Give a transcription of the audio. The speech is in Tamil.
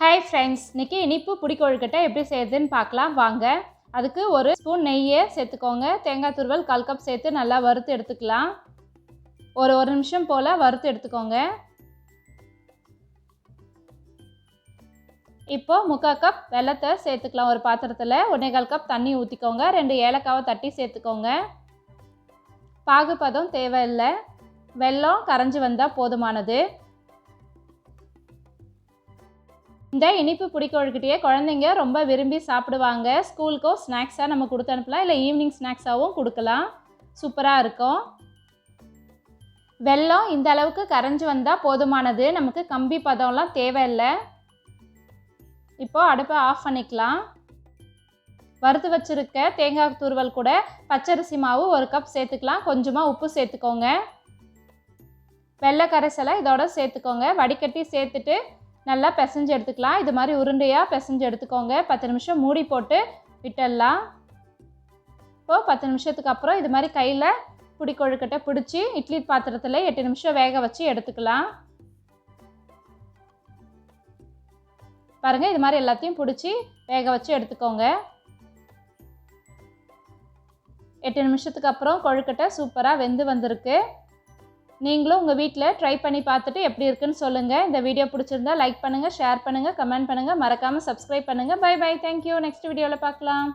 ஹாய் ஃப்ரெண்ட்ஸ், இன்றைக்கி இனிப்பு புடிக்கொழுக்கட்டை எப்படி செய்யுதுன்னு பார்க்கலாம் வாங்க. அதுக்கு ஒரு ஸ்பூன் நெய்யை சேர்த்துக்கோங்க. தேங்காய் துருவல் 1/4 கப் சேர்த்து நல்லா வறுத்து எடுத்துக்கலாம். ஒரு நிமிஷம் போல் வறுத்து எடுத்துக்கோங்க. இப்போது 3/4 கப் வெல்லத்தை சேர்த்துக்கலாம். ஒரு பாத்திரத்தில் 1/4 கப் தண்ணி ஊற்றிக்கோங்க. 2 ஏலக்காவை தட்டி சேர்த்துக்கோங்க. பாகுபதம் தேவையில்லை, வெல்லம் கரைஞ்சி வந்தால் போதுமானது. இந்த இனிப்பு புடிக்கொழுக்கட்டையை குழந்தைங்க ரொம்ப விரும்பி சாப்பிடுவாங்க. ஸ்கூலுக்கோ ஸ்நாக்ஸாக நம்ம கொடுத்து அனுப்பலாம், இல்லை ஈவினிங் ஸ்நாக்ஸாகவும் கொடுக்கலாம். சூப்பராக இருக்கும். வெல்லம் இந்த அளவுக்கு கரைஞ்சி வந்தால் போதுமானது, நமக்கு கம்பி பதம்லாம் தேவையில்லை. இப்போது அடுப்பை ஆஃப் பண்ணிக்கலாம். வறுத்து வச்சுருக்க தேங்காய் துருவல் கூட பச்சரிசி மாவு 1 கப் சேர்த்துக்கலாம். கொஞ்சமாக உப்பு சேர்த்துக்கோங்க. வெள்ளை கரைசலை இதோட சேர்த்துக்கோங்க. வடிகட்டி சேர்த்துட்டு நல்லா பிசைஞ்சு எடுத்துக்கலாம். இது மாதிரி உருண்டையாக பிசைஞ்சு எடுத்துக்கோங்க. 10 நிமிஷம் மூடி போட்டு விட்டுடலாம். இப்போது 10 நிமிஷத்துக்கு அப்புறம் இது மாதிரி கையில் புடிக்கொழுக்கட்டை பிடிச்சி இட்லி பாத்திரத்தில் 8 நிமிஷம் வேக வச்சு எடுத்துக்கலாம். பாருங்கள், இது மாதிரி எல்லாத்தையும் பிடிச்சி வேக வச்சு எடுத்துக்கோங்க. 8 நிமிஷத்துக்கு அப்புறம் கொழுக்கட்டை சூப்பராக வெந்து வந்திருக்கு. நீங்களும் உங்கள் வீட்டில் ட்ரை பண்ணி பார்த்துட்டு எப்படி இருக்குன்னு சொல்லுங்கள். இந்த வீடியோ பிடிச்சிருந்தா லைக் பண்ணுங்கள், ஷேர் பண்ணுங்கள், கமெண்ட் பண்ணுங்கள், மறக்காமல் சப்ஸ்கிரைப் பண்ணுங்கள். By by, thank you. நெக்ஸ்ட் வீடியோவில் பார்க்கலாம்.